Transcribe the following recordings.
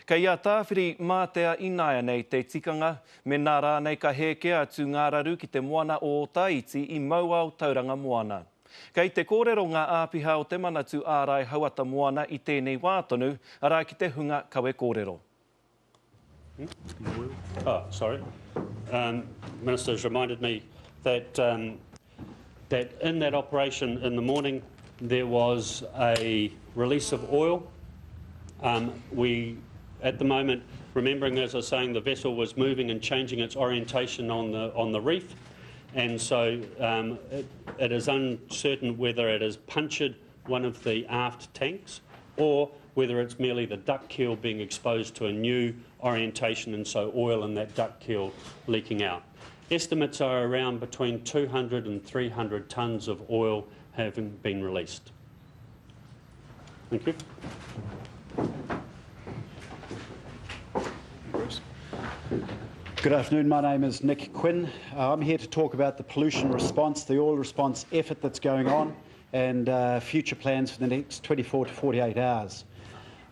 Kei a tāwhiri mātea inaia nei te tikanga, me nā rānei ka hēkea atu ngā raru ki te moana o Taiti I Mauao Tauranga Moana. Kei te kōrero ngā āpiha o te manatu ārai hauata moana I tēnei wātonu, arā ki te hunga kawe kōrero. Sorry. Minister's reminded me that that in that operation in the morning there was a release of oil. We, at the moment, remembering as I was saying, the vessel was moving and changing its orientation on the reef, and so it is uncertain whether it has punctured one of the aft tanks or whether it's merely the duck keel being exposed to a new orientation and so oil in that duck keel leaking out. Estimates are around between 200 and 300 tonnes of oil having been released. Thank you. Good afternoon, my name is Nick Quinn. I'm here to talk about the pollution response, the oil response effort that's going on and future plans for the next 24 to 48 hours.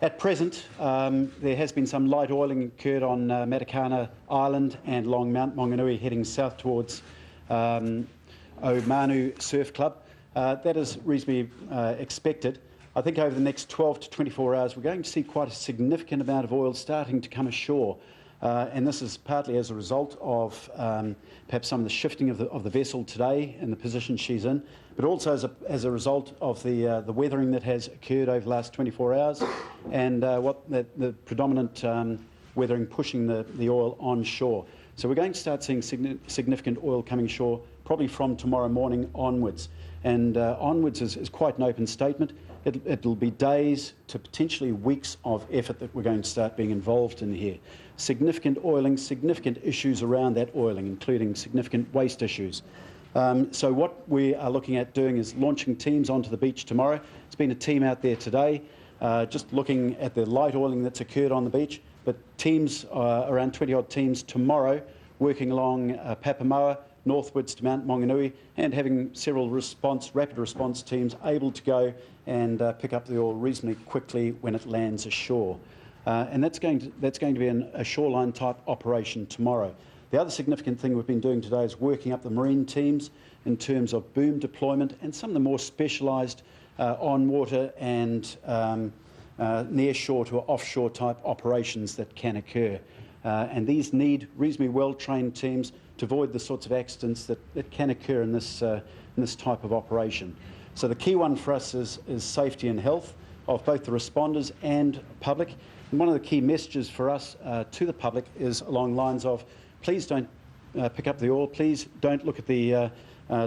At present, there has been some light oiling occurred on Matakana Island and along Mount Maunganui heading south towards Omanu Surf Club. That is reasonably expected. I think over the next 12 to 24 hours we're going to see quite a significant amount of oil starting to come ashore. And this is partly as a result of perhaps some of the shifting of the vessel today and the position she's in, but also as a result of the weathering that has occurred over the last 24 hours and the predominant weathering pushing the oil on shore. So we're going to start seeing significant oil coming ashore probably from tomorrow morning onwards. And onwards is quite an open statement. It'll be days to potentially weeks of effort that we're going to start being involved in here. Significant oiling, significant issues around that oiling, including significant waste issues. So what we are looking at doing is launching teams onto the beach tomorrow. There's been a team out there today just looking at the light oiling that's occurred on the beach, but teams, around 20-odd teams tomorrow, working along Papamoa, northwards to Mount Maunganui, and having several rapid response teams able to go and pick up the oil reasonably quickly when it lands ashore. And that's going to be a shoreline type operation tomorrow. The other significant thing we've been doing today is working up the marine teams in terms of boom deployment and some of the more specialised on-water and near-shore to offshore type operations that can occur. And these need reasonably well-trained teams to avoid the sorts of accidents that can occur in this type of operation. So the key one for us is safety and health of both the responders and public. And one of the key messages for us to the public is along lines of, please don't pick up the oil, please don't look at the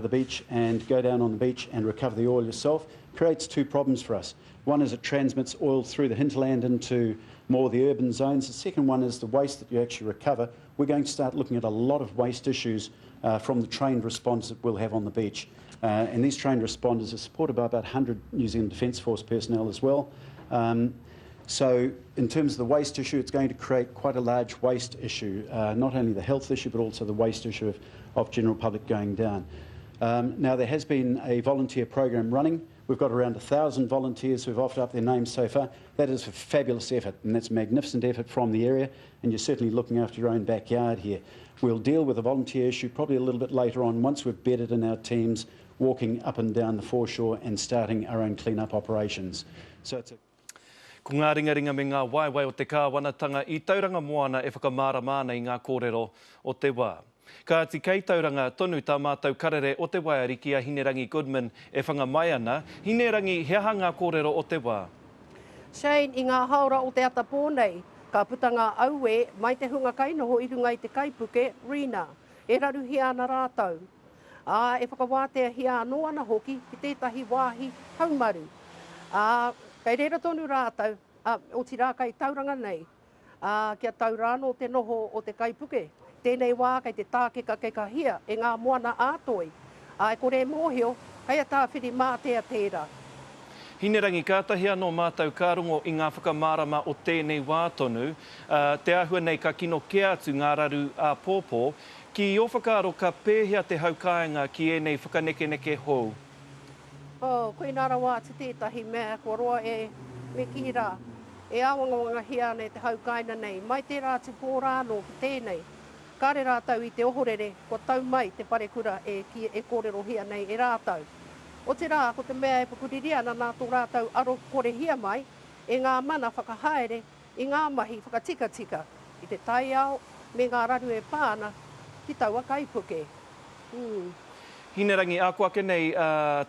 beach and go down on the beach and recover the oil yourself. It creates two problems for us. One is it transmits oil through the hinterland into more of the urban zones. The second one is the waste that you actually recover. We're going to start looking at a lot of waste issues from the trained responders that we'll have on the beach. And these trained responders are supported by about 100 New Zealand Defence Force personnel as well. So in terms of the waste issue, it's going to create quite a large waste issue, not only the health issue, but also the waste issue of general public going down. Now, there has been a volunteer program running. We've got around 1,000 volunteers who've offered up their names so far. That is a fabulous effort, and that's a magnificent effort from the area, and you're certainly looking after your own backyard here. We'll deal with the volunteer issue probably a little bit later on once we've bedded in our teams, walking up and down the foreshore and starting our own clean-up operations. So it's a Ko ngā ringaringa me ngā waiwai o te kāwanatanga I Tauranga Moana e whakamārama nei ngā kōrero o te wā. Ka ati kei Tauranga tonu tā mātou karere o te Waiariki a Hinerangi Goodman e whangamai ana. Hinerangi, he aha ngā kōrero o te wā? Shane, I ngā haora o te ata pōnei, ka puta ngā aue mai te hunga kainoho I runga I te kaipuke, Rina, e raru hia ana rātou. E whakawātea hia anō ana hoki ki tētahi wāhi haumaru. Kei reira tonu rātou, o tira kai Tauranga nei, kia taurano te noho o te kaipuke. Tēnei wā kei te tākeka kei ka hia e ngā moana ātoi. E kore mōhio, kei a tāwhiri mātea tērā. Hinerangi, kātahi anō mātou kārongo I ngā whakamārama o tēnei wā tonu. Te ahua nei ka kino ke atu ngā raru a pōpō. Ki o whakaaro ka pēhea te haukaenga ki ēnei whakaneke hou. Koe nara wā te tētahi mea, kua roa me ki rā. e awanga hia nei te haukaina nei. Mai te rā te pōrāno ki tēnei. Kāre rātau i te ohorere, ko tau mai te parekura e kōrero hia nei e rātau. O te rā, ko te mea e pukuriria na nā tō rātau aro kore hia mai, e ngā mana whakahaere, i ngā mahi whakatika-tika, i te tai ao, me ngā raru e pāna, ki taua kaipuke. Hinerangi, a kua nei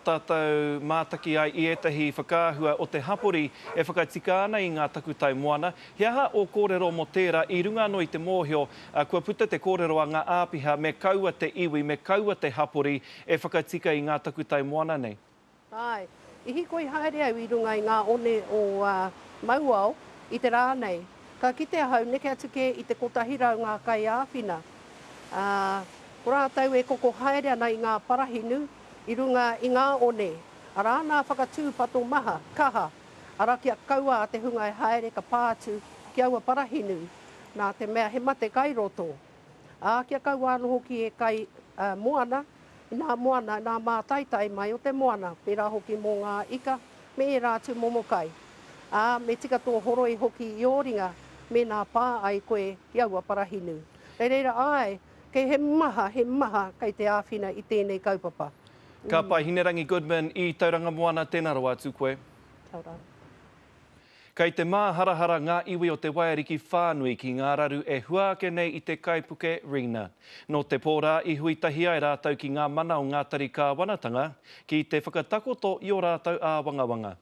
tātou mātaki ai i etahi whakāhua o te hapori e whakaitika ana i ngā takutai moana. He aha o kōrero mo tērā i runga no i te mōhio, kua puta te kōrero a ngā āpiha me kaua te iwi, me kaua te hapori e whakaitika i ngā takutai moana nei. Ai, i hiko i haere au i runga i ngā one o Mauao i te rā nei. Ka kite ahau neke atuke i te kotahirau ngā kai āwhina. Ko rātau e koko haere ana i ngā parahinu, i runga i ngā one. A rāna whakatū pato maha, kaha, ara kia kaua a te hunga e haere ka pātu ki aua parahinu, nā te mea he mate kai roto. A kia kaua anu hoki e kai moana, i nā moana, nā mātaitai mai o te moana, pērā hoki mō ngā ika, me e rātu momokai. Me tika tō horoi hoki i oringa, me nā pā ai koe i aua parahinu. Reira ai, kei he maha kei te āwhina i tēnei kaupapa. Ka pai Hinerangi Goodman i Tauranga Moana, tēnā roa atu koe. Tauranga. Kei te māharahara ngā iwi o te Wairiki whānui ki ngā raru e huake nei i te kaipuke Rina. No te pōrā i huitahi ai rātau ki ngā mana o Ngātari Kāwanatanga ki te whakatakoto i o rātau a wangawanga.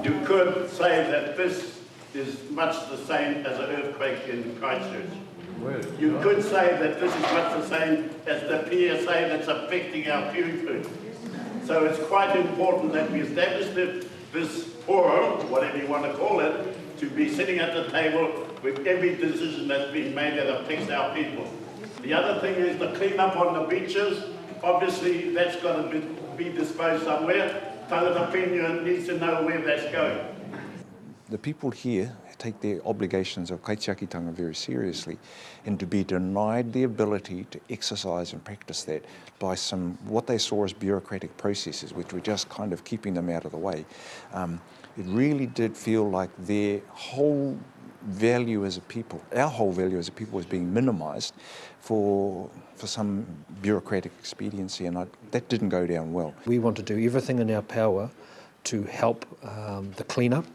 You could say that this is much the same as an earthquake in Christchurch. You could say that this is much the same as the PSA that's affecting our food. So it's quite important that we establish this forum, whatever you want to call it, to be sitting at the table with every decision that's being made that affects our people. The other thing is the clean-up on the beaches. Obviously, that's got to be disposed somewhere. Tangata Whenua needs to know where that's going. The people here take their obligations of kaitiakitanga very seriously, and to be denied the ability to exercise and practice that by what they saw as bureaucratic processes, which were just kind of keeping them out of the way. It really did feel like their whole value as a people, our whole value as a people, was being minimised for some bureaucratic expediency, and that didn't go down well. We want to do everything in our power to help the clean-up.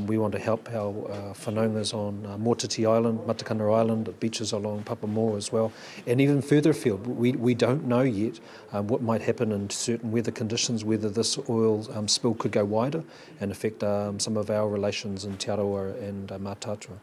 We want to help our whanaungas on Motiti Island, Matakana Island, beaches along Papamoa as well, and even further afield. We don't know yet what might happen in certain weather conditions, whether this oil spill could go wider and affect some of our relations in Te Arawa and Matatua.